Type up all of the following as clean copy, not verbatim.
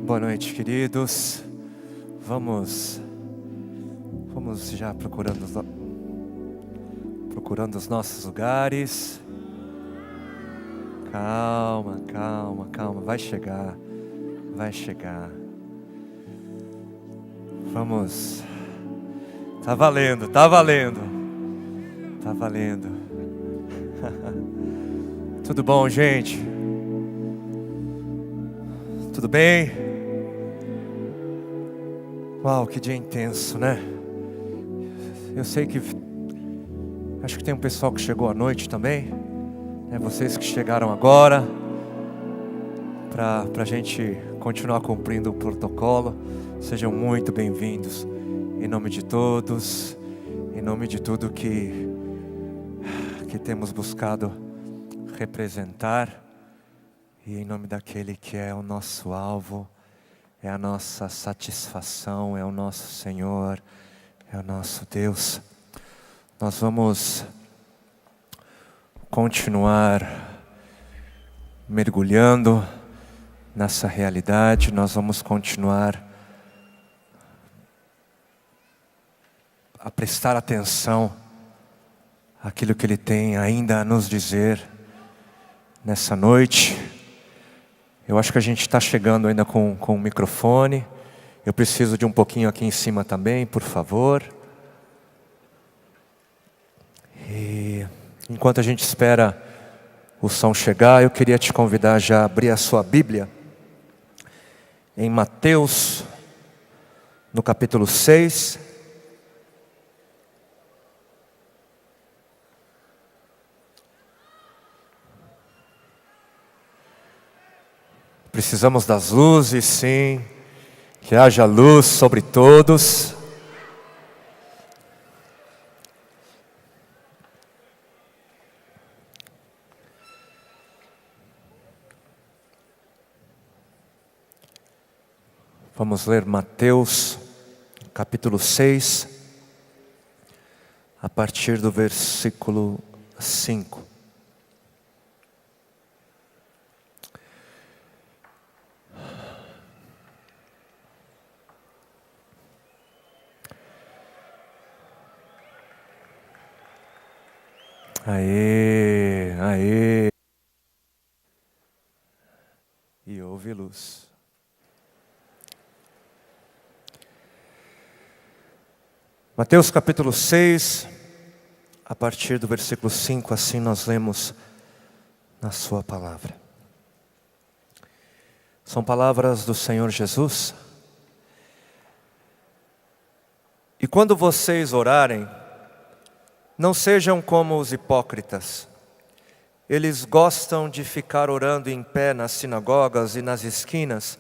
Boa noite, queridos. Vamos já procurando os nossos lugares. Calma. Vai chegar. Vamos. Tá valendo. Tudo bom, gente? Tudo bem? Uau, que dia intenso, né? Eu sei que... Acho que tem um pessoal que chegou à noite também, né? Vocês que chegaram agora, para a gente continuar cumprindo o protocolo. Sejam muito bem-vindos, em nome de todos, em nome de tudo que temos buscado representar, e em nome daquele que é o nosso alvo, é a nossa satisfação, é o nosso Senhor, é o nosso Deus. Nós vamos continuar mergulhando nessa realidade, nós vamos continuar a prestar atenção àquilo que Ele tem ainda a nos dizer nessa noite. Eu acho que a gente está chegando ainda com o microfone. Eu preciso de um pouquinho aqui em cima também, por favor. E enquanto a gente espera o som chegar, eu queria te convidar já a abrir a sua Bíblia em Mateus, no capítulo 6. Precisamos das luzes, sim. Que haja luz sobre todos. Vamos ler Mateus, capítulo 6, a partir do versículo 5. Aê. E houve luz. Mateus capítulo 6, a partir do versículo 5, assim nós lemos na sua palavra. São palavras do Senhor Jesus. E quando vocês orarem, não sejam como os hipócritas. Eles gostam de ficar orando em pé nas sinagogas e nas esquinas,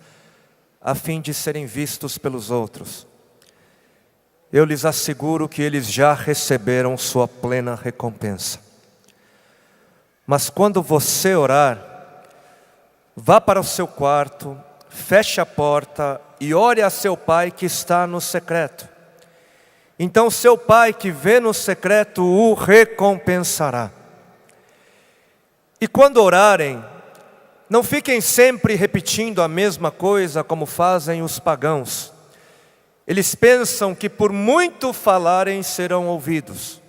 a fim de serem vistos pelos outros. Eu lhes asseguro que eles já receberam sua plena recompensa. Mas quando você orar, vá para o seu quarto, feche a porta e ore a seu pai que está no secreto. Então seu pai que vê no secreto o recompensará. E quando orarem, não fiquem sempre repetindo a mesma coisa como fazem os pagãos. Eles pensam que por muito falarem serão ouvidos.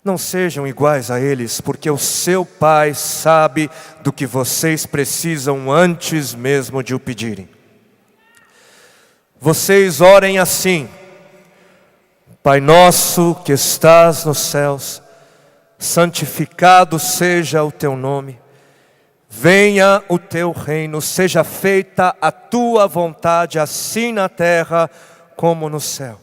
Não sejam iguais a eles, porque o seu pai sabe do que vocês precisam antes mesmo de o pedirem. Vocês orem assim: Pai nosso que estás nos céus, santificado seja o teu nome. Venha o teu reino, seja feita a tua vontade, assim na terra como no céu.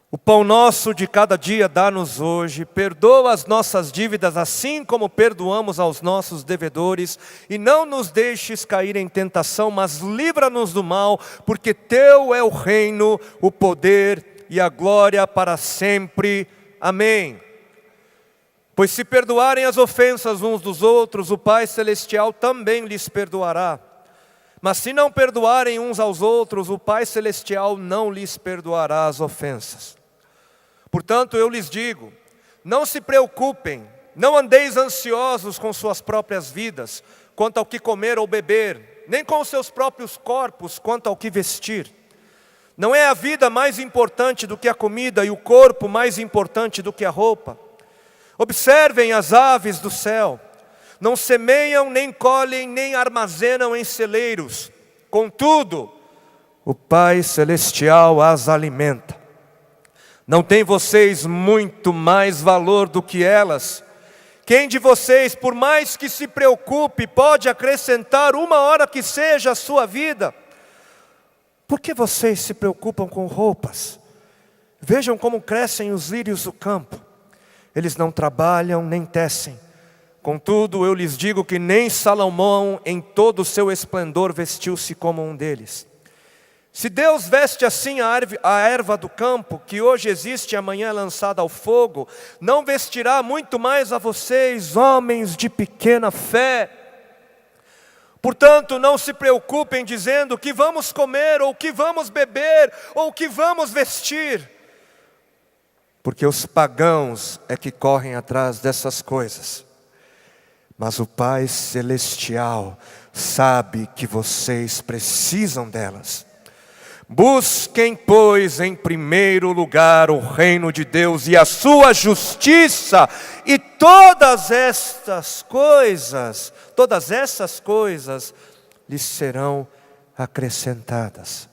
O pão nosso de cada dia dá-nos hoje, perdoa as nossas dívidas assim como perdoamos aos nossos devedores, e não nos deixes cair em tentação, mas livra-nos do mal, porque teu é o reino, o poder e a glória para sempre. Amém. Pois se perdoarem as ofensas uns dos outros, o Pai Celestial também lhes perdoará. Mas se não perdoarem uns aos outros, o Pai Celestial não lhes perdoará as ofensas. Portanto, eu lhes digo, não se preocupem, não andeis ansiosos com suas próprias vidas, quanto ao que comer ou beber, nem com os seus próprios corpos quanto ao que vestir. Não é a vida mais importante do que a comida e o corpo mais importante do que a roupa? Observem as aves do céu, não semeiam, nem colhem, nem armazenam em celeiros. Contudo, o Pai Celestial as alimenta. Não tem vocês muito mais valor do que elas? Quem de vocês, por mais que se preocupe, pode acrescentar uma hora que seja a sua vida? Por que vocês se preocupam com roupas? Vejam como crescem os lírios do campo. Eles não trabalham nem tecem. Contudo, eu lhes digo que nem Salomão, em todo o seu esplendor, vestiu-se como um deles. Se Deus veste assim a erva do campo, que hoje existe e amanhã é lançada ao fogo, não vestirá muito mais a vocês, homens de pequena fé? Portanto, não se preocupem dizendo o que vamos comer, ou o que vamos beber, ou o que vamos vestir. Porque os pagãos é que correm atrás dessas coisas. Mas o Pai Celestial sabe que vocês precisam delas. Busquem, pois, em primeiro lugar o reino de Deus e a sua justiça, e todas essas coisas lhes serão acrescentadas.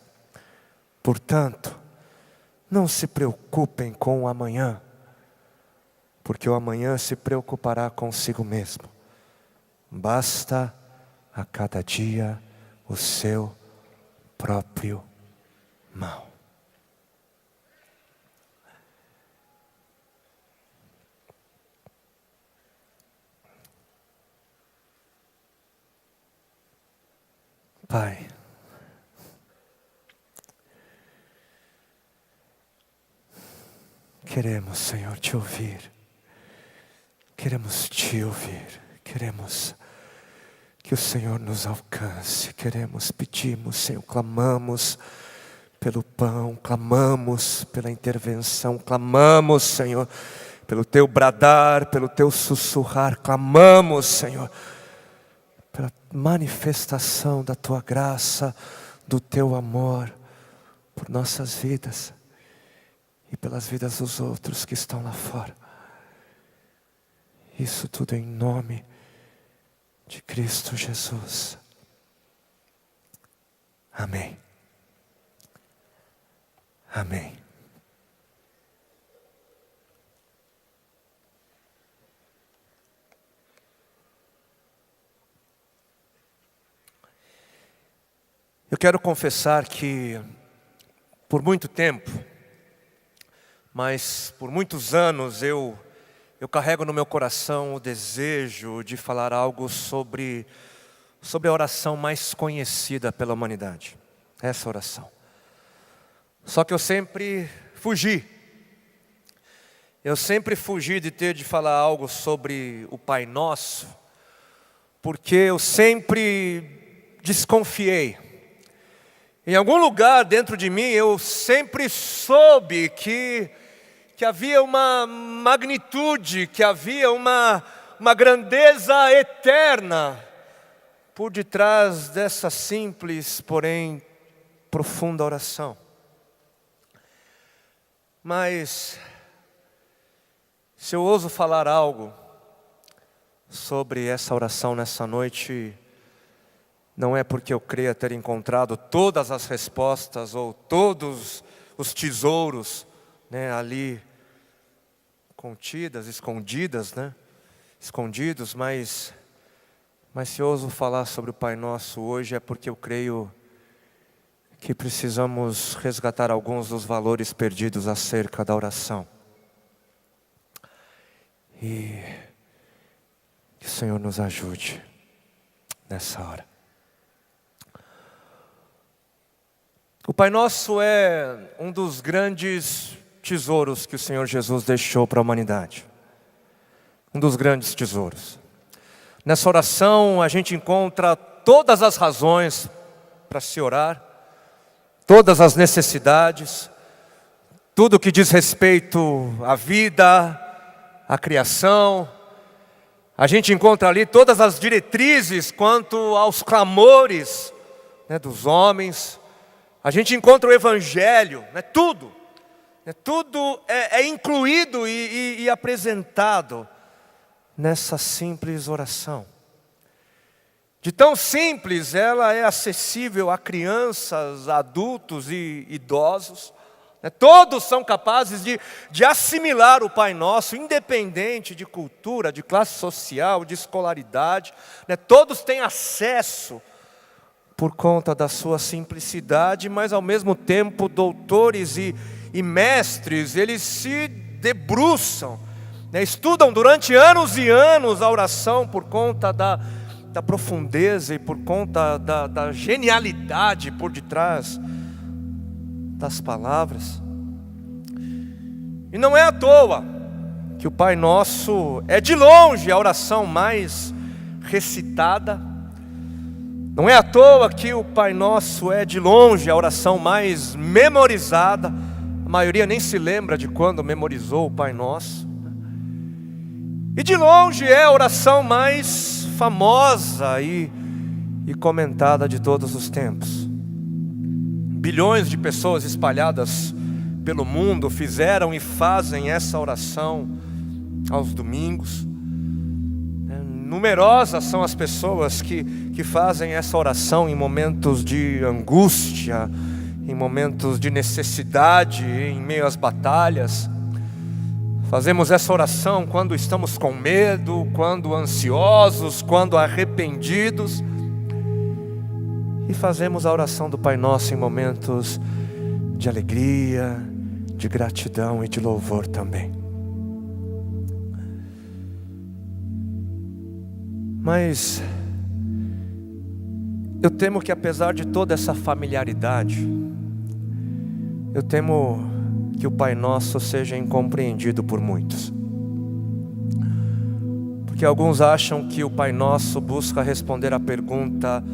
Portanto, não se preocupem com o amanhã, porque o amanhã se preocupará consigo mesmo. Basta a cada dia o seu próprio mal. Pai, queremos, Senhor, te ouvir. Queremos te ouvir. Queremos que o Senhor nos alcance. Pedimos, Senhor, clamamos pelo pão, clamamos pela intervenção, clamamos, Senhor, pelo teu bradar, pelo teu sussurrar, clamamos, Senhor, pela manifestação da tua graça, do teu amor por nossas vidas e pelas vidas dos outros que estão lá fora. Isso tudo em nome de Cristo Jesus. Amém. Amém. Eu quero confessar que por muito tempo, mas por muitos anos eu carrego no meu coração o desejo de falar algo sobre a oração mais conhecida pela humanidade. Essa oração. Só que eu sempre fugi. Eu sempre fugi de ter de falar algo sobre o Pai Nosso, porque eu sempre desconfiei. Em algum lugar dentro de mim eu sempre soube que havia uma magnitude, que havia uma grandeza eterna por detrás dessa simples, porém profunda oração. Mas, se eu ouso falar algo sobre essa oração nessa noite, não é porque eu creia ter encontrado todas as respostas ou todos os tesouros, ali contidas, escondidas, escondidos, mas se eu ouso falar sobre o Pai Nosso hoje é porque eu creio que precisamos resgatar alguns dos valores perdidos acerca da oração. E que o Senhor nos ajude nessa hora. O Pai Nosso é um dos grandes tesouros que o Senhor Jesus deixou para a humanidade. Um dos grandes tesouros. Nessa oração a gente encontra todas as razões para se orar, todas as necessidades, tudo que diz respeito à vida, à criação, A gente encontra ali todas as diretrizes quanto aos clamores, né, dos homens. A gente encontra o Evangelho, né, tudo. Tudo é incluído e apresentado nessa simples oração. De tão simples, ela é acessível a crianças, adultos e idosos. Todos são capazes de assimilar o Pai Nosso, independente de cultura, de classe social, de escolaridade. Todos têm acesso por conta da sua simplicidade, mas ao mesmo tempo doutores e mestres, eles se debruçam, estudam durante anos e anos a oração por conta da profundeza e por conta da genialidade por detrás das palavras. E não é à toa que o Pai Nosso é de longe a oração mais recitada. Não é à toa que o Pai Nosso é de longe a oração mais memorizada. A maioria nem se lembra de quando memorizou o Pai Nosso. E de longe é a oração mais famosa e comentada de todos os tempos. Bilhões de pessoas espalhadas pelo mundo fizeram e fazem essa oração aos domingos. Numerosas são as pessoas que fazem essa oração em momentos de angústia, em momentos de necessidade, em meio às batalhas. Fazemos essa oração quando estamos com medo, quando ansiosos, quando arrependidos. E fazemos a oração do Pai Nosso em momentos de alegria, de gratidão e de louvor também. Mas eu temo que apesar de toda essa familiaridade, eu temo que o Pai Nosso seja incompreendido por muitos. Porque alguns acham que o Pai Nosso busca responder à pergunta: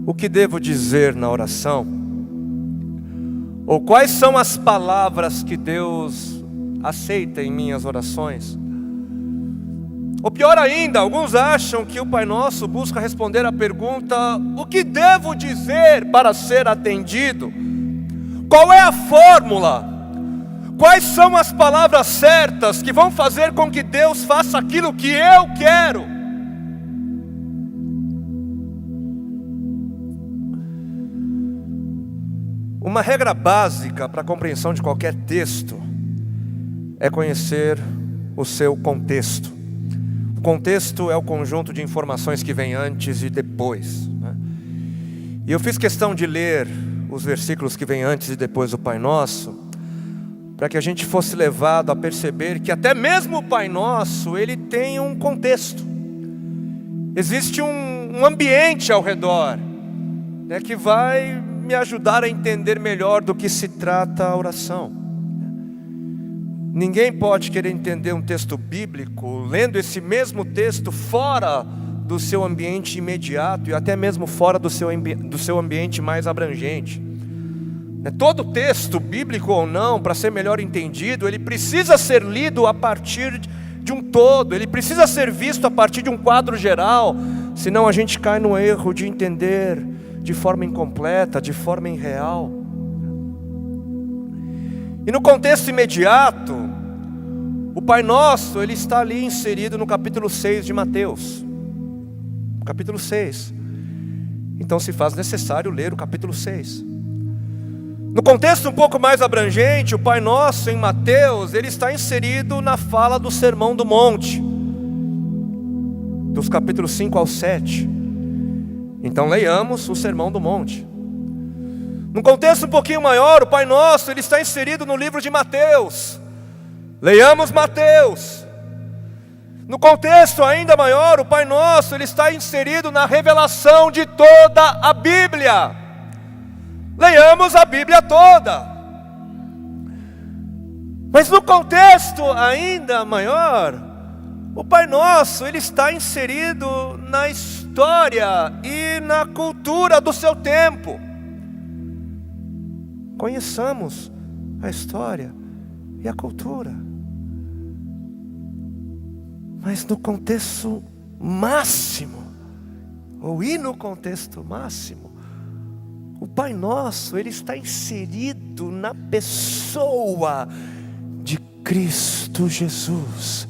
o que devo dizer na oração? Ou quais são as palavras que Deus aceita em minhas orações? Ou pior ainda, alguns acham que o Pai Nosso busca responder à pergunta: o que devo dizer para ser atendido? Qual é a fórmula? Quais são as palavras certas que vão fazer com que Deus faça aquilo que eu quero? Uma regra básica para a compreensão de qualquer texto é conhecer o seu contexto. O contexto é o conjunto de informações que vem antes e depois, né? E eu fiz questão de ler os versículos que vêm antes e depois do Pai Nosso, para que a gente fosse levado a perceber que até mesmo o Pai Nosso, ele tem um contexto. Existe um ambiente ao redor, né, que vai me ajudar a entender melhor do que se trata a oração. Ninguém pode querer entender um texto bíblico lendo esse mesmo texto fora do seu ambiente imediato e até mesmo fora do seu ambiente mais abrangente. Todo texto, bíblico ou não, para ser melhor entendido, ele precisa ser lido a partir de um todo, ele precisa ser visto a partir de um quadro geral, senão a gente cai no erro de entender de forma incompleta, de forma irreal. E no contexto imediato, o Pai Nosso, ele está ali inserido no capítulo 6 de Mateus. Capítulo 6. Então se faz necessário ler o capítulo 6. No contexto um pouco mais abrangente, o Pai Nosso em Mateus, ele está inserido na fala do Sermão do Monte, dos capítulos 5 ao 7. Então leiamos o Sermão do Monte. Num contexto um pouquinho maior, o Pai Nosso, ele está inserido no livro de Mateus. Leiamos Mateus. No contexto ainda maior, o Pai Nosso, ele está inserido na revelação de toda a Bíblia. Leiamos a Bíblia toda. Mas no contexto ainda maior, o Pai Nosso, ele está inserido na história e na cultura do seu tempo. Conheçamos a história e a cultura. Mas no contexto máximo, ou ir no contexto máximo, o Pai Nosso, ele está inserido na pessoa de Cristo Jesus.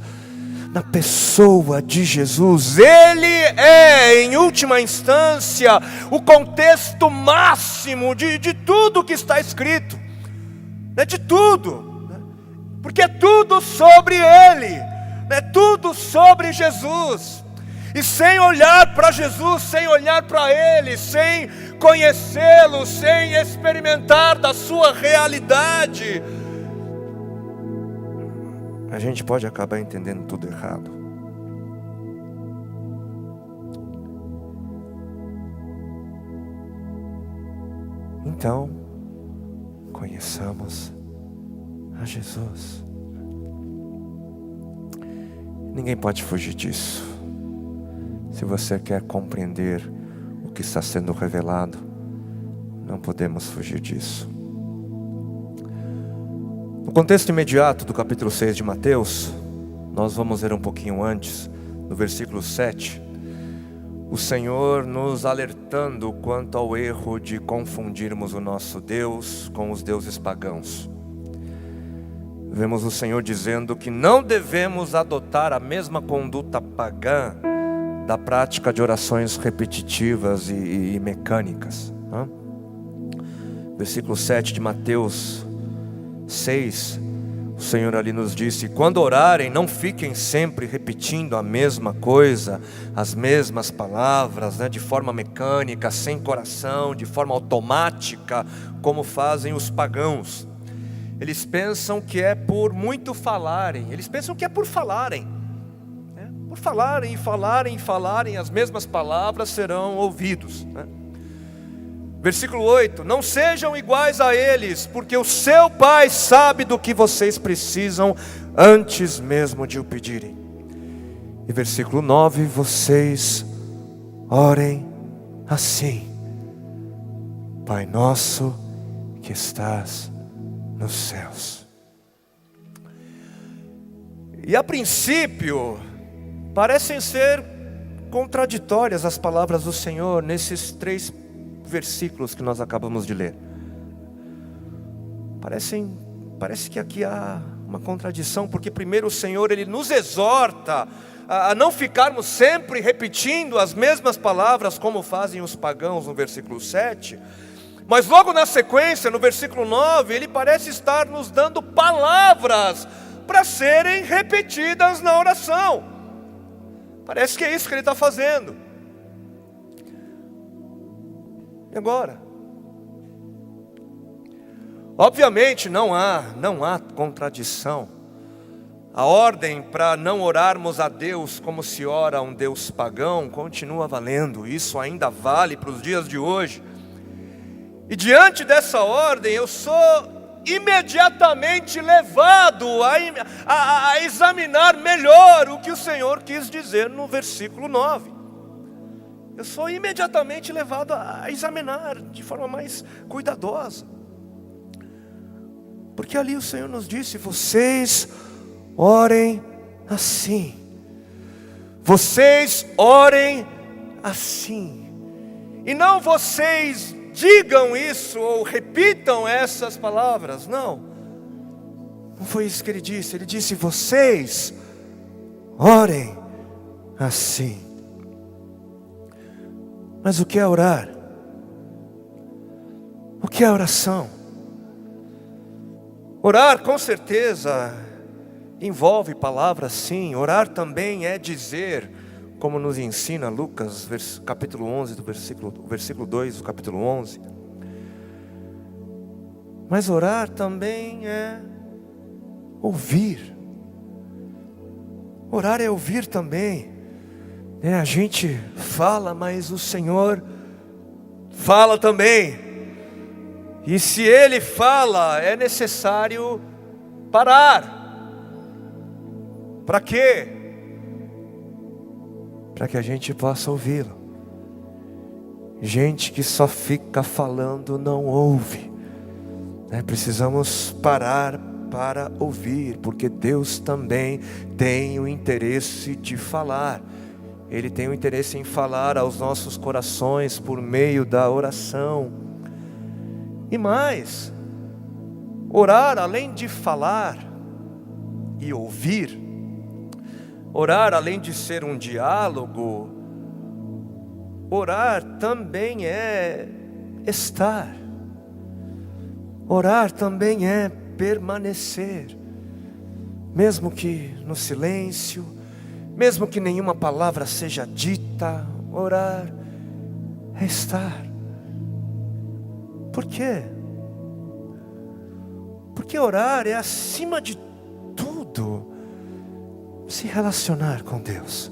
Na pessoa de Jesus. Ele é, em última instância, o contexto máximo de tudo que está escrito. De tudo. Porque é tudo sobre Ele. É tudo sobre Jesus. E sem olhar para Jesus, sem olhar para Ele, sem conhecê-lo, sem experimentar da sua realidade, a gente pode acabar entendendo tudo errado. Então, conheçamos a Jesus. Ninguém pode fugir disso. Se você quer compreender o que está sendo revelado, não podemos fugir disso. No contexto imediato do capítulo 6 de Mateus, nós vamos ver um pouquinho antes, no versículo 7, o Senhor nos alertando quanto ao erro de confundirmos o nosso Deus com os deuses pagãos. Vemos o Senhor dizendo que não devemos adotar a mesma conduta pagã da prática de orações repetitivas e mecânicas. Versículo 7 de Mateus 6, o Senhor ali nos disse: quando orarem, não fiquem sempre repetindo a mesma coisa, as mesmas palavras, de forma mecânica, sem coração, de forma automática, como fazem os pagãos. Eles pensam que é por muito falarem, por falarem e falarem, as mesmas palavras serão ouvidos. Versículo 8, não sejam iguais a eles, porque o seu Pai sabe do que vocês precisam antes mesmo de o pedirem. E versículo 9, vocês orem assim: Pai nosso que estás nos céus. E a princípio, parecem ser contraditórias as palavras do Senhor nesses 3 versículos que nós acabamos de ler. Parece que aqui há uma contradição, porque primeiro o Senhor, ele nos exorta a não ficarmos sempre repetindo as mesmas palavras como fazem os pagãos no versículo 7, mas logo na sequência, no versículo 9, ele parece estar nos dando palavras para serem repetidas na oração. Parece que é isso que ele está fazendo. E agora? Obviamente não há contradição. A ordem para não orarmos a Deus como se ora a um Deus pagão continua valendo. Isso ainda vale para os dias de hoje. E diante dessa ordem eu sou imediatamente levado a examinar melhor o que o Senhor quis dizer no versículo 9. Eu sou imediatamente levado a examinar de forma mais cuidadosa. Porque ali o Senhor nos disse: vocês orem assim. Vocês orem assim. E não vocês digam isso ou repitam essas palavras. Não foi isso que ele disse. Ele disse: vocês orem assim. Mas o que é orar? O que é oração? Orar com certeza envolve palavras, sim. Orar também é dizer, como nos ensina Lucas, capítulo 11, versículo 2 do capítulo 11. Mas orar também é ouvir. Orar é ouvir também. A gente fala, mas o Senhor fala também. E se Ele fala, é necessário parar. Para quê? Para que a gente possa ouvi-lo. Gente que só fica falando não ouve. Precisamos parar para ouvir, porque Deus também tem o interesse de falar. Ele tem o interesse em falar aos nossos corações por meio da oração. E mais, orar além de falar e ouvir, orar além de ser um diálogo, orar também é estar. Orar também é permanecer, mesmo que no silêncio, mesmo que nenhuma palavra seja dita. Orar é estar. Por quê? Porque orar é, acima de tudo, se relacionar com Deus.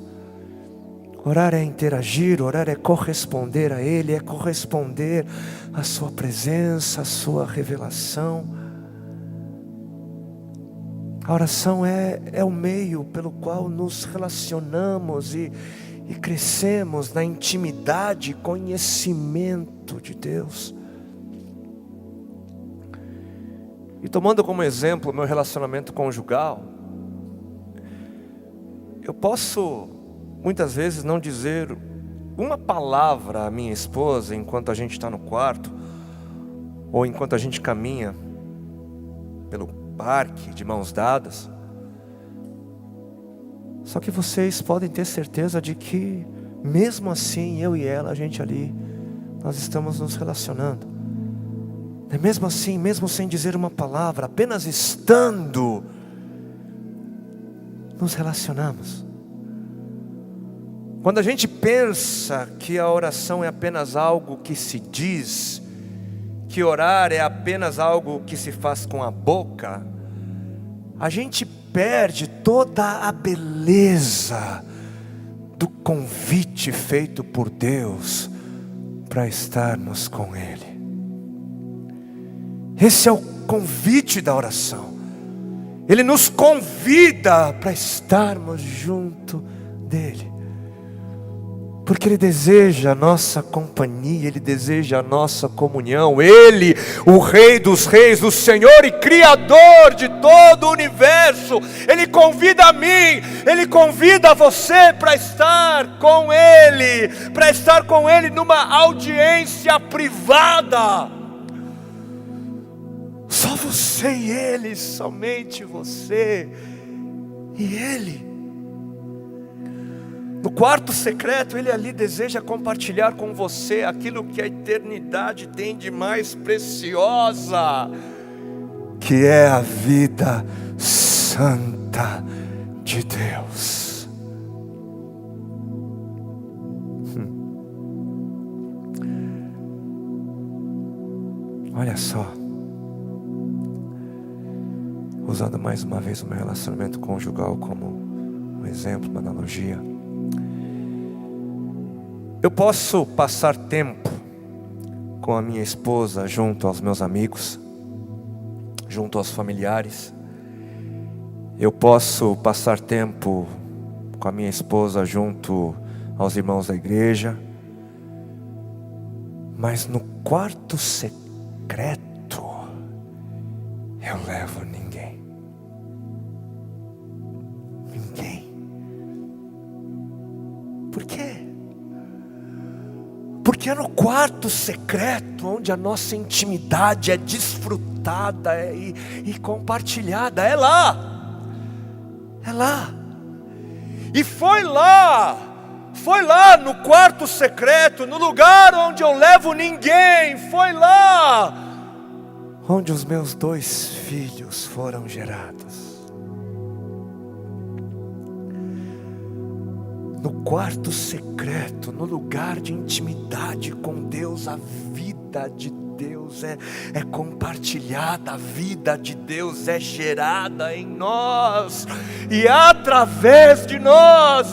Orar é interagir, orar é corresponder a Ele, é corresponder à Sua presença, à Sua revelação. A oração é o meio pelo qual nos relacionamos e crescemos na intimidade e conhecimento de Deus. E tomando como exemplo o meu relacionamento conjugal, eu posso muitas vezes não dizer uma palavra à minha esposa enquanto a gente está no quarto, ou enquanto a gente caminha pelo parque de mãos dadas. Só que vocês podem ter certeza de que mesmo assim, eu e ela, a gente ali, nós estamos nos relacionando. Mesmo assim, mesmo sem dizer uma palavra, apenas estando, nos relacionamos. Quando a gente pensa que a oração é apenas algo que se diz, que orar é apenas algo que se faz com a boca, a gente perde toda a beleza do convite feito por Deus para estarmos com Ele. Esse é o convite da oração. Ele nos convida para estarmos junto dEle. Porque Ele deseja a nossa companhia, Ele deseja a nossa comunhão. Ele, o Rei dos Reis, o Senhor e Criador de todo o universo, Ele convida a mim, Ele convida a você para estar com Ele, para estar com Ele numa audiência privada. Só você e Ele, somente você e Ele. No quarto secreto, Ele ali deseja compartilhar com você aquilo que a eternidade tem de mais preciosa, que é a vida santa de Deus. Olha só, usando mais uma vez o meu relacionamento conjugal como um exemplo, uma analogia. Eu posso passar tempo com a minha esposa junto aos meus amigos, junto aos familiares. Eu posso passar tempo com a minha esposa junto aos irmãos da igreja. Mas no quarto secreto, eu levo ninguém. Ninguém. Por quê? Porque é no quarto secreto onde a nossa intimidade é desfrutada e compartilhada. É lá. É lá. E foi lá no quarto secreto, no lugar onde eu levo ninguém. Foi lá onde os meus 2 filhos foram gerados. No quarto secreto, no lugar de intimidade com Deus, a vida de Deus é compartilhada, a vida de Deus é gerada em nós, e através de nós,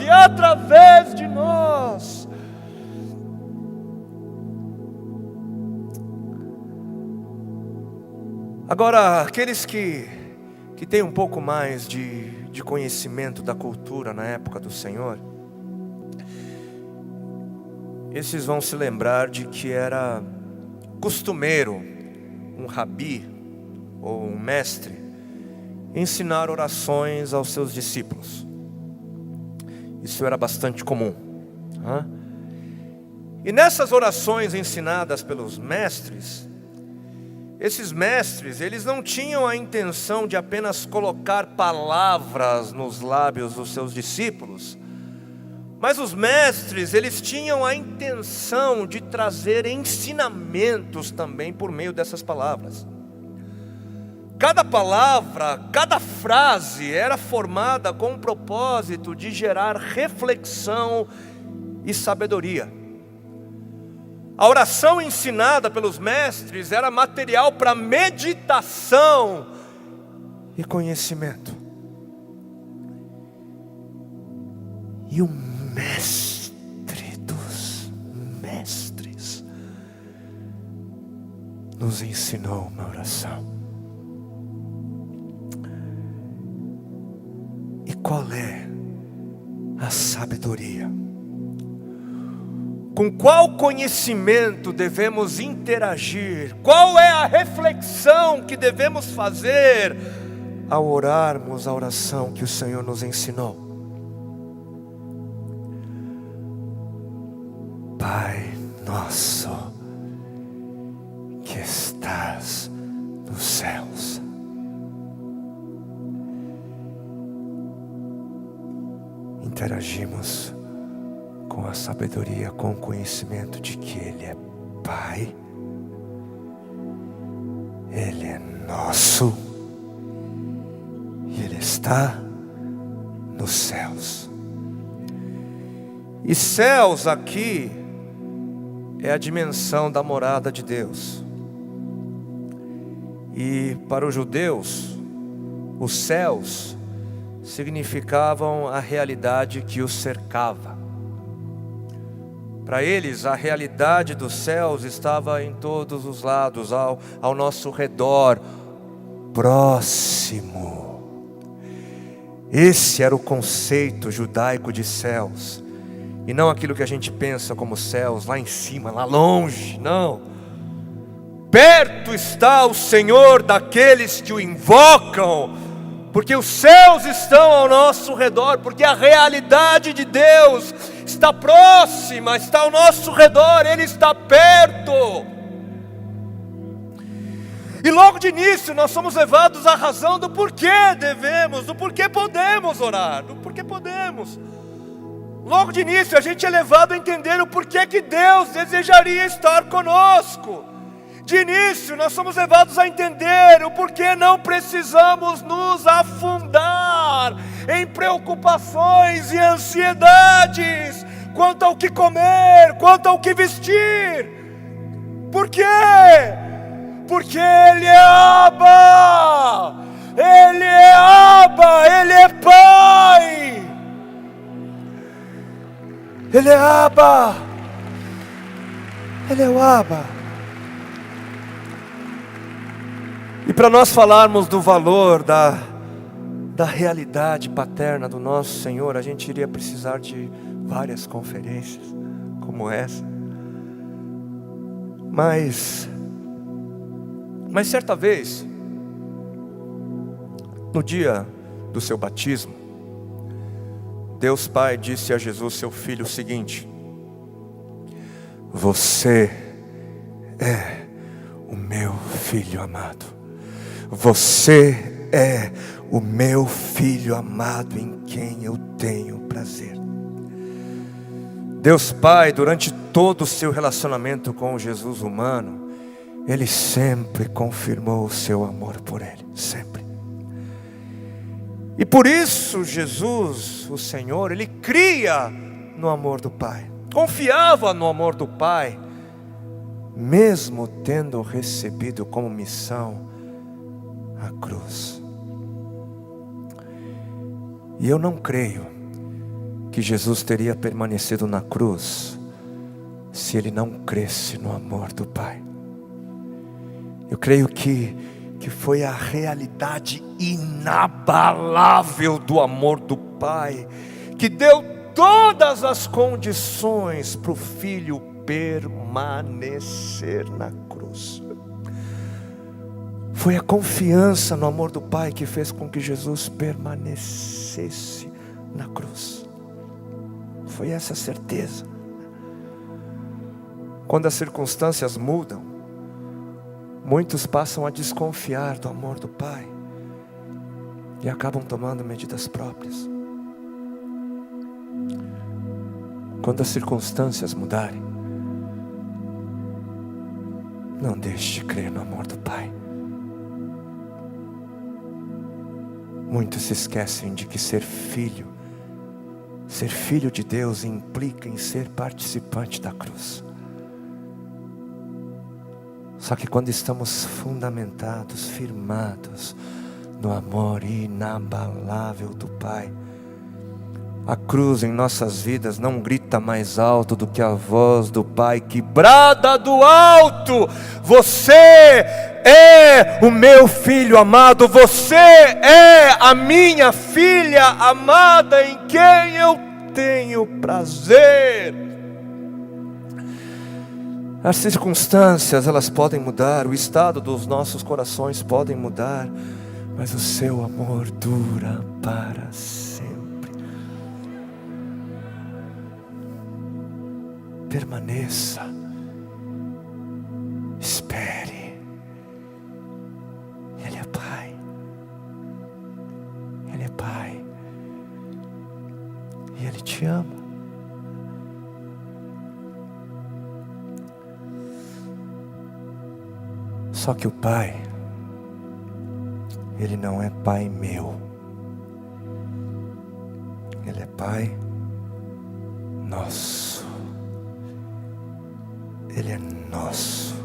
Agora, aqueles que têm um pouco mais de conhecimento da cultura na época do Senhor, esses vão se lembrar de que era costumeiro um rabi ou um mestre ensinar orações aos seus discípulos. Isso era bastante comum. E nessas orações ensinadas pelos mestres, esses mestres, eles não tinham a intenção de apenas colocar palavras nos lábios dos seus discípulos, mas os mestres, eles tinham a intenção de trazer ensinamentos também por meio dessas palavras. Cada palavra, cada frase era formada com o propósito de gerar reflexão e sabedoria. A oração ensinada pelos mestres era material para meditação e conhecimento. E o mestre dos mestres nos ensinou uma oração. E qual é a sabedoria? Com qual conhecimento devemos interagir? Qual é a reflexão que devemos fazer ao orarmos a oração que o Senhor nos ensinou? Pai nosso, que estás nos céus. Interagimos com a sabedoria, com o conhecimento de que Ele é Pai, Ele é nosso e Ele está nos céus. E céus aqui é a dimensão da morada de Deus. E para os judeus, os céus significavam a realidade que os cercava. Para eles, a realidade dos céus estava em todos os lados, ao nosso redor, próximo. Esse era o conceito judaico de céus. E não aquilo que a gente pensa como céus, lá em cima, lá longe, não. Perto está o Senhor daqueles que o invocam, porque os céus estão ao nosso redor, porque a realidade de Deus está próxima, está ao nosso redor, Ele está perto. E logo de início nós somos levados à razão do porquê devemos, do porquê podemos orar, do porquê podemos. Logo de início a gente é levado a entender o porquê que Deus desejaria estar conosco. De início nós somos levados a entender o porquê não precisamos nos afundar em preocupações e ansiedades quanto ao que comer, quanto ao que vestir. Por quê? Porque Ele é Abba, Ele é Abba, Ele é Pai. Ele é Abba, Ele é o Abba. E para nós falarmos do valor da realidade paterna do nosso Senhor, a gente iria precisar de várias conferências como essa. Mas certa vez, no dia do seu batismo, Deus Pai disse a Jesus, seu filho, o seguinte: você é o meu filho amado. Você é o meu filho amado em quem eu tenho prazer. Deus Pai, durante todo o seu relacionamento com o Jesus humano, Ele sempre confirmou o seu amor por Ele, sempre. E por isso Jesus, o Senhor, Ele cria no amor do Pai, confiava no amor do Pai, mesmo tendo recebido como missão a cruz. E eu não creio que Jesus teria permanecido na cruz se Ele não cresce no amor do Pai. Eu creio que foi a realidade inabalável do amor do Pai que deu todas as condições para o Filho permanecer na cruz. Foi a confiança no amor do Pai que fez com que Jesus permanecesse na cruz. Foi essa certeza. Quando as circunstâncias mudam, muitos passam a desconfiar do amor do Pai e acabam tomando medidas próprias. Quando as circunstâncias mudarem, não deixe de crer no amor do Pai. Muitos se esquecem de que ser filho de Deus implica em ser participante da cruz. Só que quando estamos fundamentados, firmados no amor inabalável do Pai, a cruz em nossas vidas não grita mais alto do que a voz do Pai que brada do alto: você é o meu filho amado, você é a minha filha amada em quem eu tenho prazer. As circunstâncias, elas podem mudar, o estado dos nossos corações podem mudar, mas o seu amor dura para sempre. Permaneça, espere. Ele é Pai, Ele é Pai, e Ele te ama. Só que o Pai, Ele não é Pai meu, Ele é Pai nosso. Ele é nosso.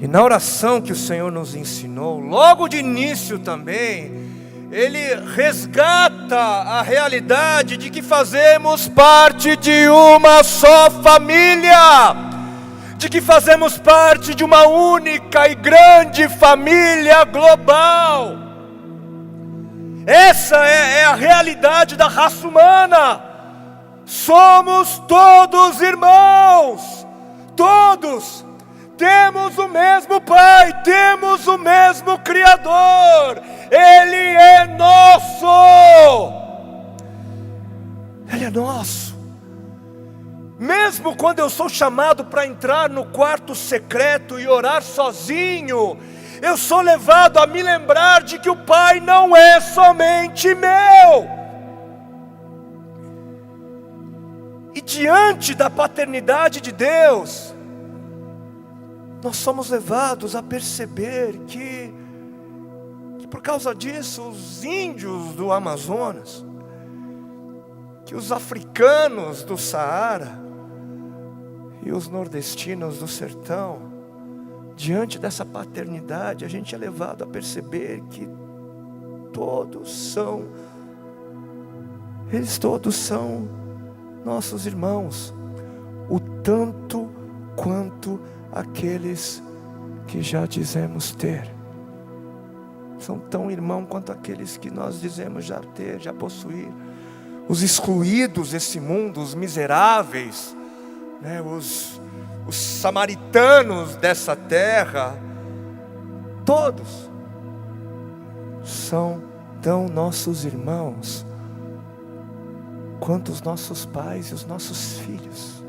E na oração que o Senhor nos ensinou, logo de início também, Ele resgata a realidade de que fazemos parte de uma só família, de que fazemos parte de uma única e grande família global. Essa é a realidade da raça humana. Somos todos irmãos, todos temos o mesmo Pai, temos o mesmo Criador. Ele é nosso, Ele é nosso. Mesmo quando eu sou chamado para entrar no quarto secreto e orar sozinho, eu sou levado a me lembrar de que o Pai não é somente meu. E diante da paternidade de Deus, nós somos levados a perceber que por causa disso, os índios do Amazonas, que os africanos do Saara e os nordestinos do sertão, diante dessa paternidade, a gente é levado a perceber que eles todos são nossos irmãos, o tanto quanto aqueles que já dizemos ter. São tão irmãos quanto aqueles que nós dizemos já ter, já possuir. Os excluídos desse mundo, os miseráveis, né, os samaritanos dessa terra, todos são tão nossos irmãos quanto os nossos pais e os nossos filhos.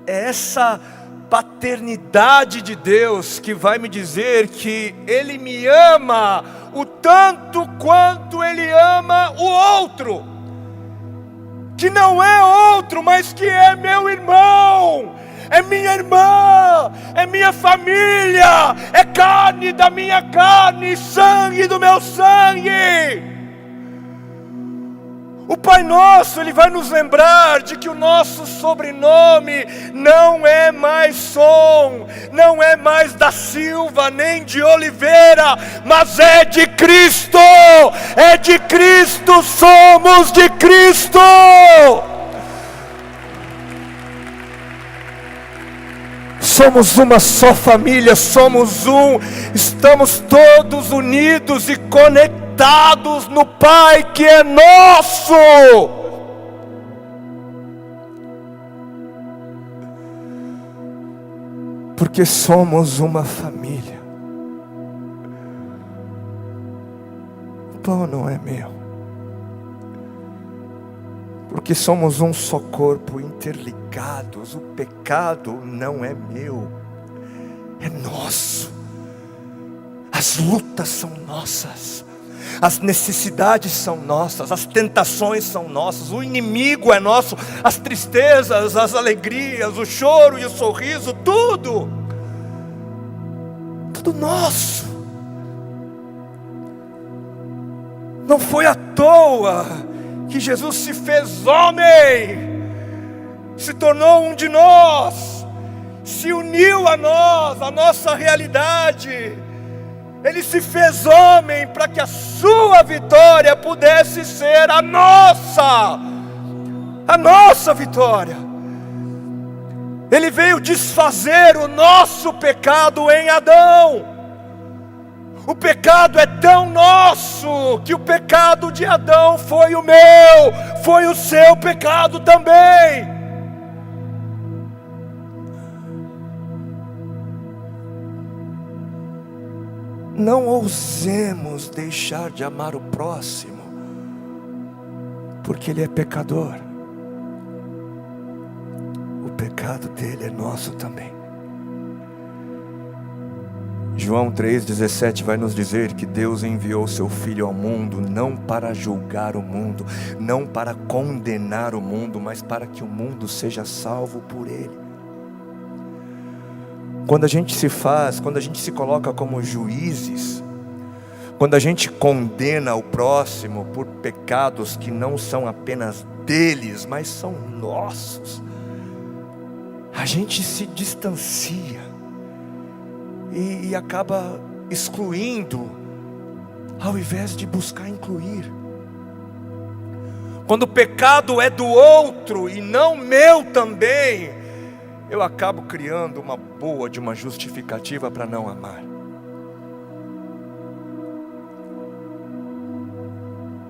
É essa paternidade de Deus que vai me dizer que Ele me ama o tanto quanto Ele ama o outro, que não é outro, mas que é meu irmão, é minha irmã, é minha família, é carne da minha carne, sangue do meu sangue. O Pai Nosso, Ele vai nos lembrar de que o nosso sobrenome não é mais Som, não é mais da Silva, nem de Oliveira, mas é de Cristo, somos de Cristo. Somos uma só família, estamos todos unidos e conectados no Pai que é nosso. Porque somos uma família. O pão não é meu, Porque somos um só corpo, interligados. O pecado não é meu, é nosso. As lutas são nossas, as necessidades são nossas, as tentações são nossas, o inimigo é nosso, as tristezas, as alegrias, o choro e o sorriso, tudo nosso. Não foi à toa que Jesus se fez homem, se tornou um de nós, se uniu a nós, a nossa realidade. Ele se fez homem para que a sua vitória pudesse ser a nossa vitória. Ele veio desfazer o nosso pecado em Adão. O pecado é tão nosso que o pecado de Adão foi o meu, foi o seu pecado também. Não ousemos deixar de amar o próximo, porque ele é pecador. O pecado dele é nosso também. João 3,17 vai nos dizer que Deus enviou seu Filho ao mundo, não para julgar o mundo, não para condenar o mundo, mas para que o mundo seja salvo por ele. Quando a gente se coloca como juízes, quando a gente condena o próximo por pecados que não são apenas deles, mas são nossos, a gente se distancia e acaba excluindo, ao invés de buscar incluir. Quando o pecado é do outro e não meu também, eu acabo criando uma justificativa para não amar.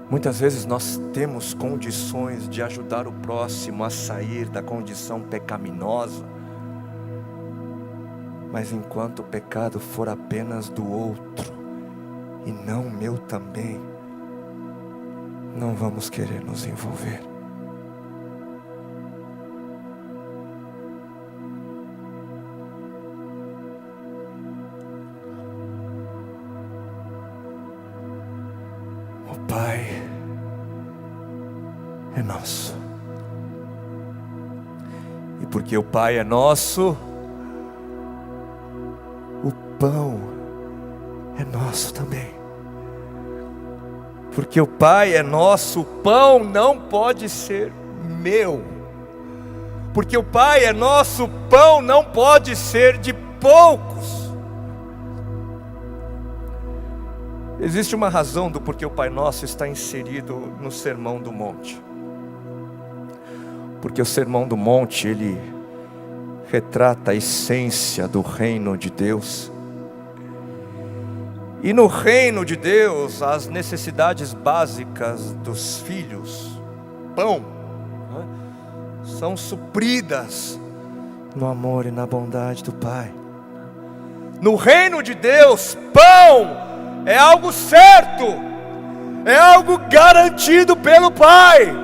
Muitas vezes nós temos condições de ajudar o próximo a sair da condição pecaminosa, mas enquanto o pecado for apenas do outro e não meu também, não vamos querer nos envolver. O Pai é nosso, e porque o Pai é nosso, o pão é nosso também. Porque o Pai é nosso, o pão não pode ser meu. Porque o Pai é nosso, o pão não pode ser de poucos. Existe uma razão do porquê o Pai Nosso está inserido no Sermão do Monte. Porque o Sermão do Monte, ele retrata a essência do reino de Deus. E no reino de Deus, as necessidades básicas dos filhos, pão, são supridas no amor e na bondade do Pai. No reino de Deus, pão é algo certo, é algo garantido pelo Pai.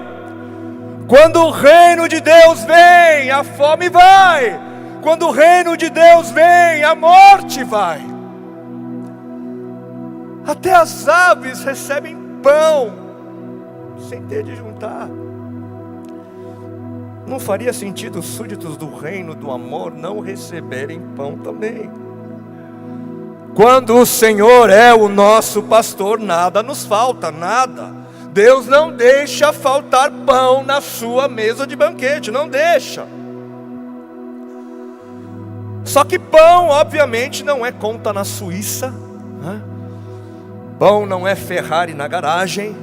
Quando o reino de Deus vem, a fome vai. Quando o reino de Deus vem, a morte vai. Até as aves recebem pão, sem ter de juntar. Não faria sentido os súditos do reino do amor não receberem pão também. Quando o Senhor é o nosso pastor, nada nos falta, nada. Deus não deixa faltar pão na sua mesa de banquete, não deixa. Só que pão, obviamente, não é conta na Suíça, né? Pão não é Ferrari na garagem.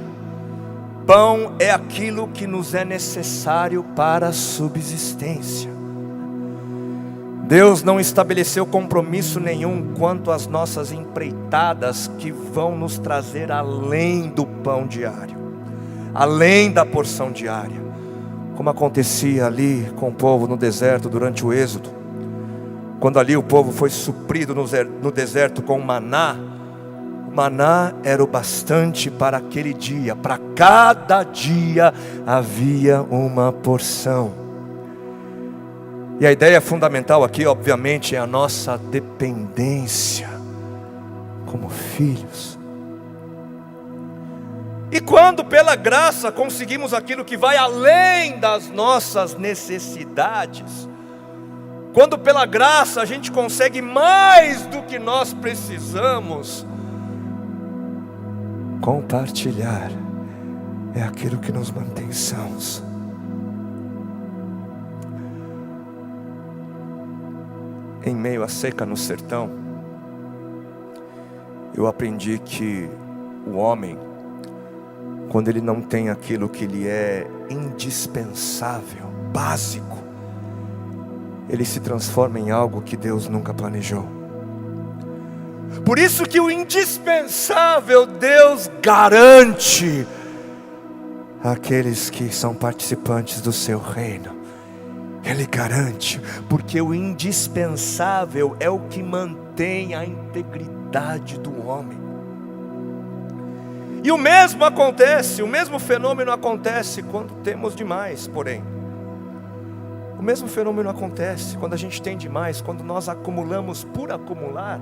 Pão é aquilo que nos é necessário para a subsistência. Deus não estabeleceu compromisso nenhum quanto às nossas empreitadas que vão nos trazer além do pão diário, além da porção diária, como acontecia ali com o povo no deserto durante o Êxodo. Quando ali o povo foi suprido no deserto com maná, o maná era o bastante para aquele dia. Para cada dia havia uma porção. E a ideia fundamental aqui, obviamente, é a nossa dependência como filhos. E quando pela graça conseguimos aquilo que vai além das nossas necessidades, quando pela graça a gente consegue mais do que nós precisamos, compartilhar é aquilo que nos mantém sãos. Em meio à seca no sertão, eu aprendi que o homem, quando ele não tem aquilo que lhe é indispensável, básico, ele se transforma em algo que Deus nunca planejou. Por isso que o indispensável Deus garante àqueles que são participantes do seu reino. Ele garante, porque o indispensável é o que mantém a integridade do homem. E o mesmo acontece, o mesmo fenômeno acontece quando temos demais, porém. O mesmo fenômeno acontece quando a gente tem demais, quando nós acumulamos por acumular.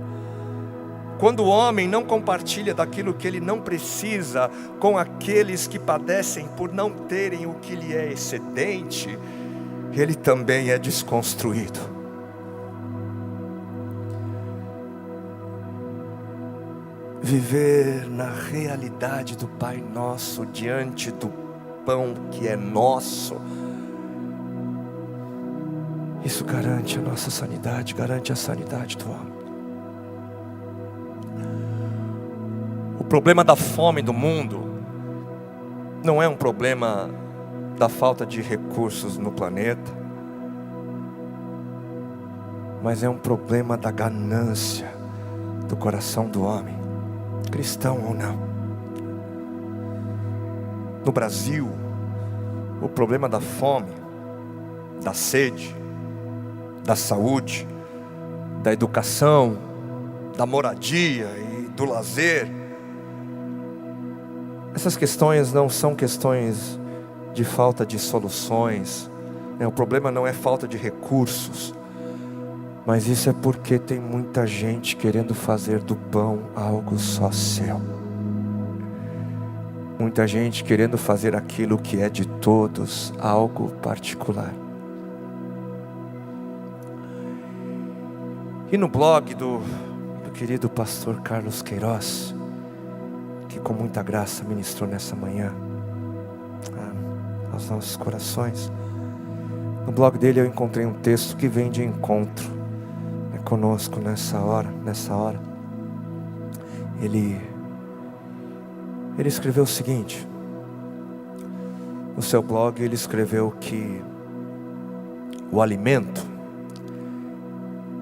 Quando o homem não compartilha daquilo que ele não precisa com aqueles que padecem por não terem o que lhe é excedente, ele também é desconstruído. Viver na realidade do Pai Nosso, diante do pão que é nosso, isso garante a nossa sanidade, garante a sanidade do homem. O problema da fome do mundo não é um problema da falta de recursos no planeta, mas é um problema da ganância do coração do homem, cristão ou não. No Brasil, o problema da fome, da sede, da saúde, da educação, da moradia e do lazer, essas questões não são questões de falta de soluções, o problema não é falta de recursos, mas isso é porque tem muita gente querendo fazer do pão algo só seu. Muita gente querendo fazer aquilo que é de todos, algo particular. E no blog do querido pastor Carlos Queiroz, que com muita graça ministrou nessa manhã aos nossos corações, no blog dele eu encontrei um texto que vem de encontro conosco nessa hora. Ele escreveu o seguinte: no seu blog ele escreveu que o alimento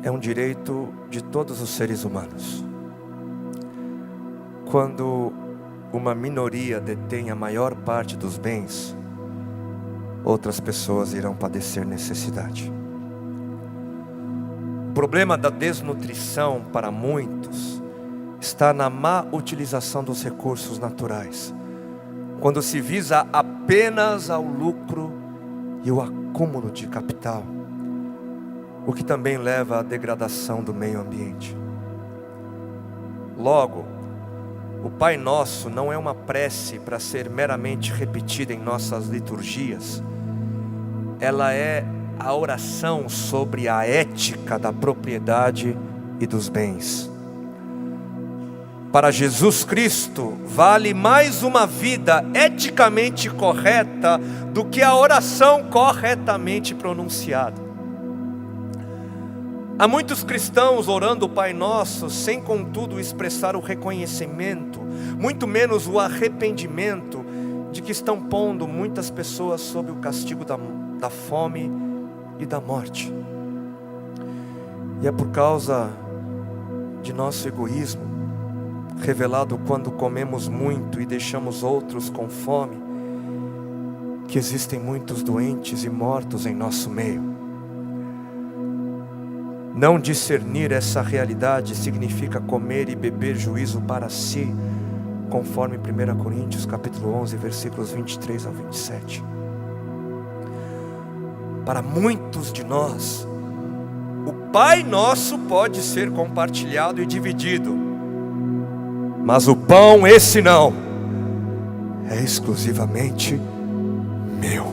é um direito de todos os seres humanos. Quando uma minoria detém a maior parte dos bens, outras pessoas irão padecer necessidade. O problema da desnutrição para muitos está na má utilização dos recursos naturais, quando se visa apenas ao lucro e o acúmulo de capital, o que também leva à degradação do meio ambiente. Logo, o Pai Nosso não é uma prece para ser meramente repetida em nossas liturgias. Ela é a oração sobre a ética da propriedade e dos bens. Para Jesus Cristo, vale mais uma vida eticamente correta do que a oração corretamente pronunciada. Há muitos cristãos orando o Pai Nosso sem contudo expressar o reconhecimento, muito menos o arrependimento de que estão pondo muitas pessoas sob o castigo da fome e da morte. E é por causa de nosso egoísmo, revelado quando comemos muito e deixamos outros com fome, que existem muitos doentes e mortos em nosso meio. Não discernir essa realidade significa comer e beber juízo para si, conforme 1 Coríntios capítulo 11, versículos 23 ao 27. Para muitos de nós, o Pai Nosso pode ser compartilhado e dividido, mas o pão, esse não, é exclusivamente meu.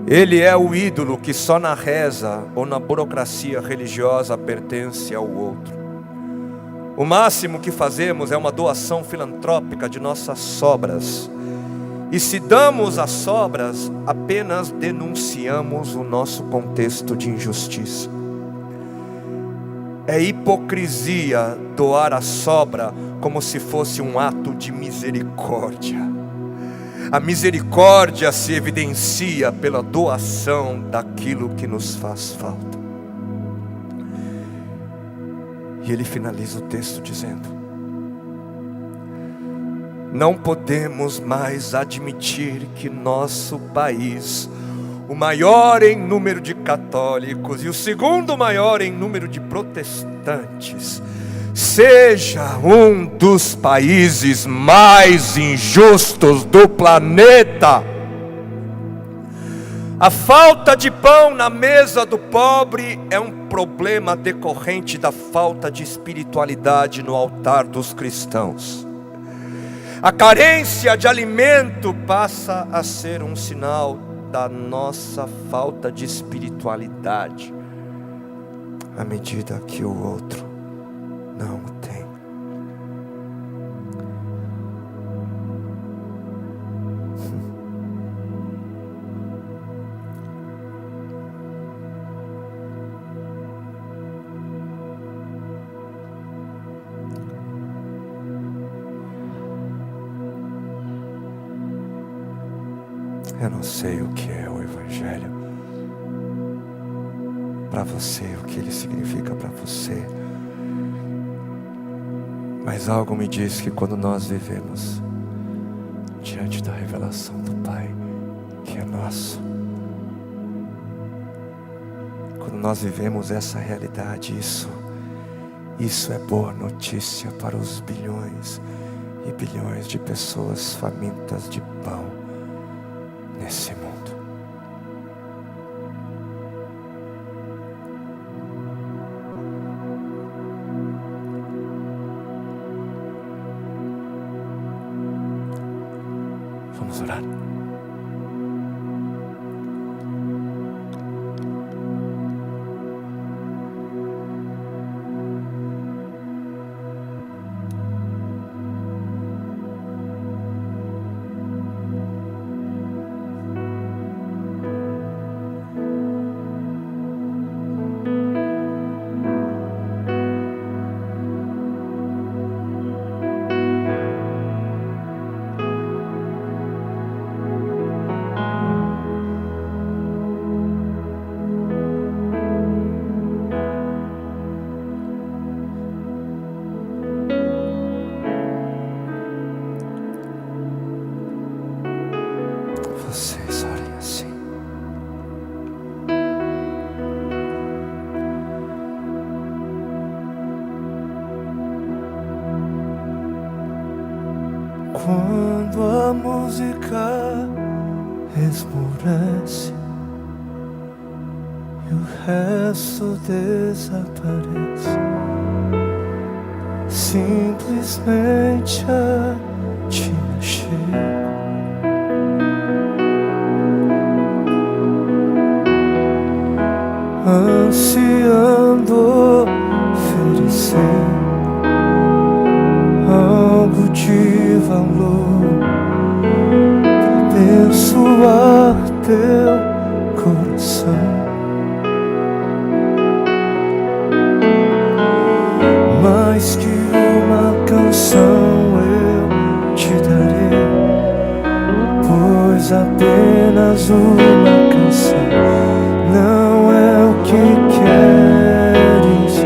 Ele é o ídolo que só na reza ou na burocracia religiosa pertence ao outro. O máximo que fazemos é uma doação filantrópica de nossas sobras. E se damos as sobras, apenas denunciamos o nosso contexto de injustiça. É hipocrisia doar a sobra como se fosse um ato de misericórdia. A misericórdia se evidencia pela doação daquilo que nos faz falta. E ele finaliza o texto dizendo: não podemos mais admitir que nosso país, o maior em número de católicos e o segundo maior em número de protestantes, seja um dos países mais injustos do planeta. A falta de pão na mesa do pobre é um problema decorrente da falta de espiritualidade no altar dos cristãos. A carência de alimento passa a ser um sinal da nossa falta de espiritualidade, à medida que o outro não o tem. Eu não sei o que é o Evangelho para você, o que ele significa para você, mas algo me diz que quando nós vivemos diante da revelação do Pai, que é nosso, quando nós vivemos essa realidade, isso é boa notícia para os bilhões e bilhões de pessoas famintas de pão nesse mundo. Vamos orar. Vocês orem assim. Quando a música esmorece e o resto desaparece, simplesmente a te mexer. Ansiando oferecer algo de valor para abençoar teu coração. Mais que uma canção eu te darei, pois apenas uma canção não é o que queres.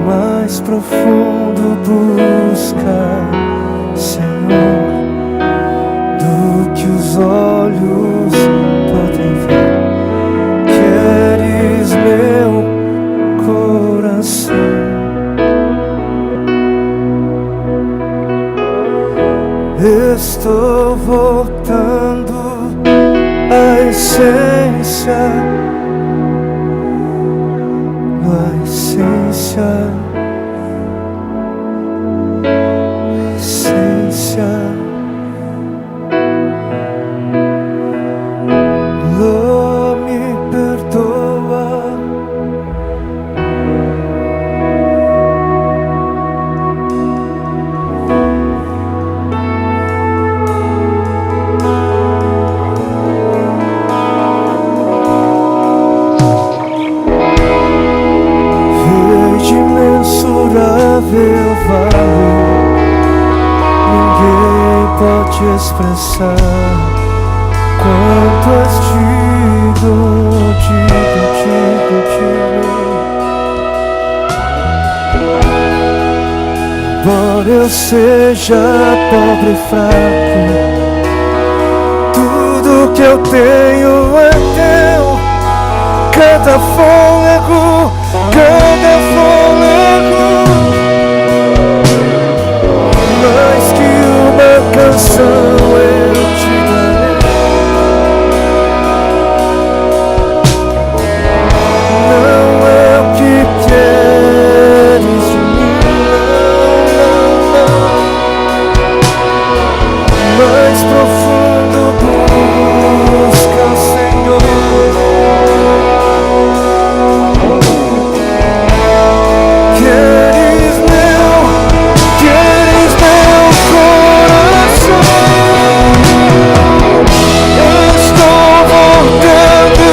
Mais profundo buscar, Senhor, do que os olhos olhos podem ver. Queres meu coração. Estou voltando à essência, à essência, essência. Oh, me perdoa. Verde imensurável valor, ninguém pode expressar quanto és digno. Embora eu seja pobre e fraco, tudo que eu tenho é teu. Cada fôlego, mais que uma canção eu te darei. Não é o que queres de mim, não. Mais profundo busca o Senhor. Queres meu coração. Estou voltando.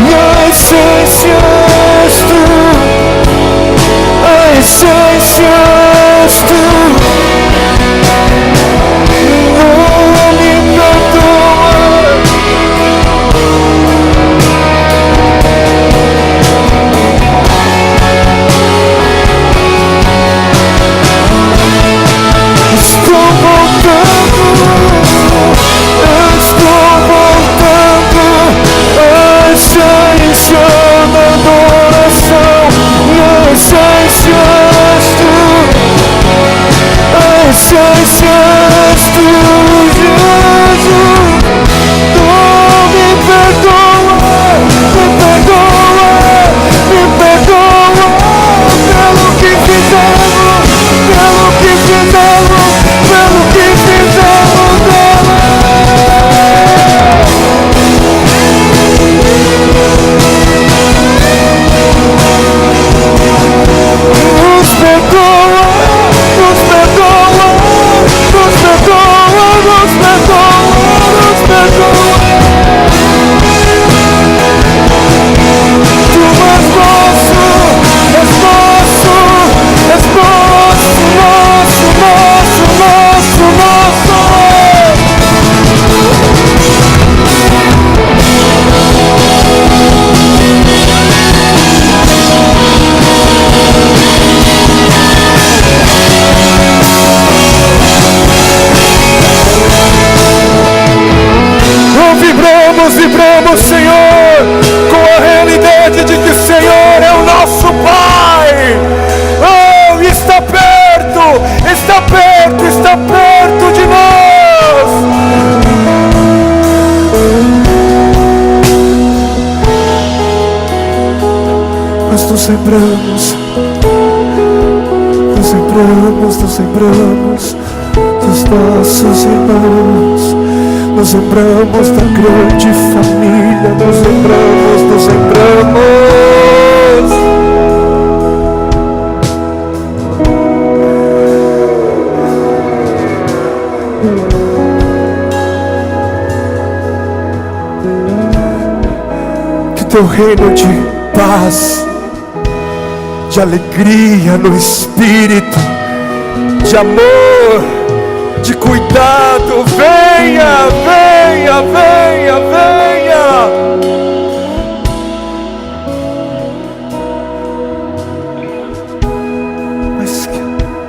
E a essência és tu, a essência és tu. Oh, me perdoa. Estou voltando à essência da adoração. E a essência és tu, a essência és tu, Jesus. Oh, me perdoa pelo que fizemos dela. Nos perdoa. Tu és nosso. Vibramos, Senhor, com a realidade de que o Senhor é o nosso Pai. Oh, está perto de nós. Nós nos lembramos dos nossos irmãos. Nos lembramos da grande família, nos lembramos. Que teu reino de paz, de alegria no Espírito, de amor, de cuidado, venha.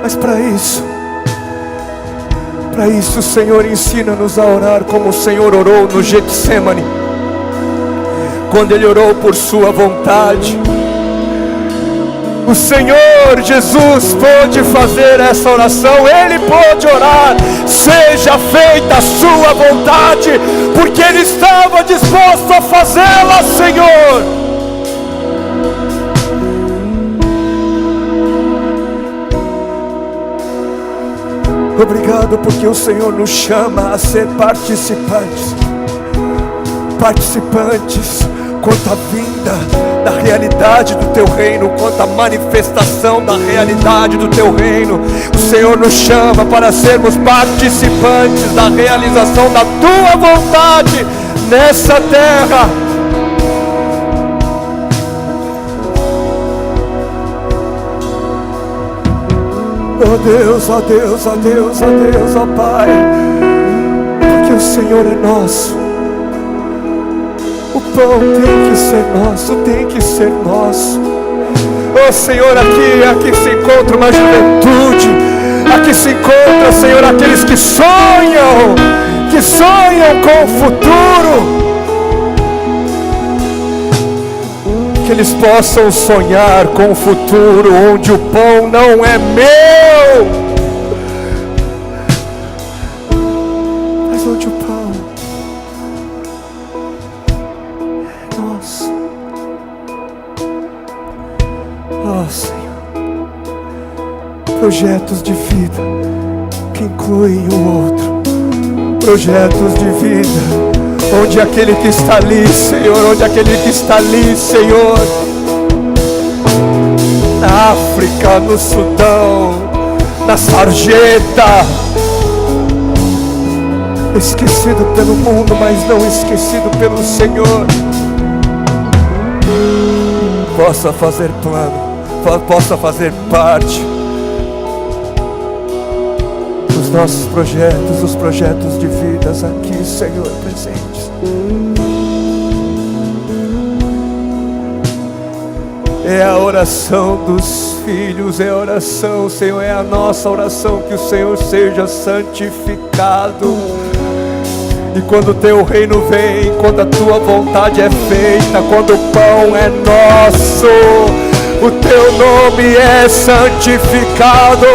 Mas para isso Para isso, Senhor, ensina-nos a orar como o Senhor orou no Getsemane, quando Ele orou por sua vontade. O Senhor Jesus pôde fazer essa oração, Ele pôde orar: seja feita a sua vontade, porque Ele estava disposto a fazê-la, Senhor. Obrigado porque o Senhor nos chama a ser participantes quanto à vinda da realidade do Teu reino, quanto à manifestação da realidade do Teu reino. O Senhor nos chama para sermos participantes da realização da Tua vontade nessa terra. Oh Deus, ó Deus, ó Deus, ó Deus, ó Pai, porque o Senhor é nosso. O pão tem que ser nosso, tem que ser nosso. Oh Senhor, aqui se encontra uma juventude, aqui se encontra, Senhor, aqueles que sonham com o futuro. Que eles possam sonhar com um futuro onde o pão não é meu, mas onde o pão é nosso. Oh Senhor, projetos de vida que incluem o outro, projetos de vida onde aquele que está ali, Senhor, na África, no Sudão, na sarjeta, esquecido pelo mundo, mas não esquecido pelo Senhor, possa fazer possa fazer parte dos nossos projetos, os projetos de vidas aqui, Senhor, presentes. É a oração dos filhos, é a oração, Senhor, é a nossa oração, que o Senhor seja santificado. E quando o Teu reino vem, quando a Tua vontade é feita, quando o pão é nosso, o Teu nome é santificado,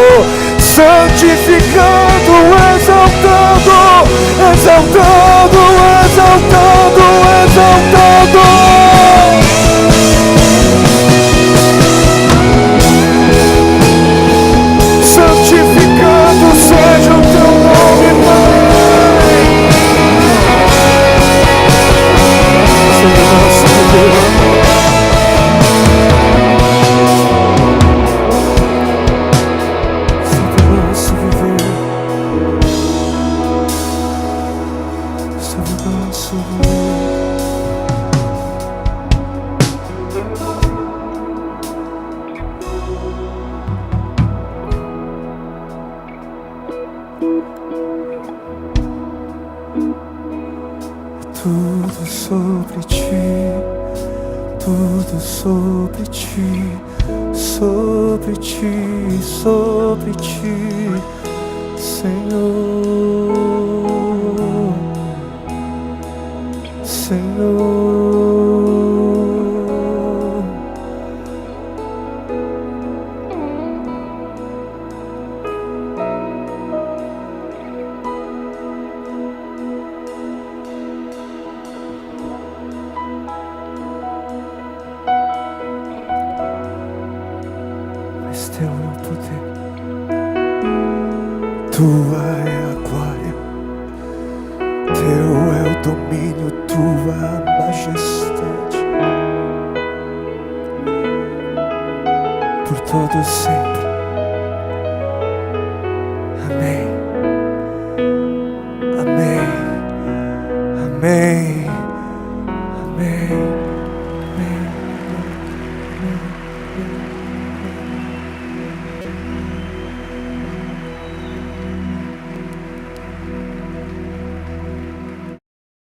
santificado, exaltado, exaltado, exaltado, exaltado. Santificado seja o Teu nome, Pai. Senhor nosso Deus, tudo sobre Ti, tudo sobre Ti, sobre Ti, sobre Ti, Senhor, Senhor. Teu é o poder, Tua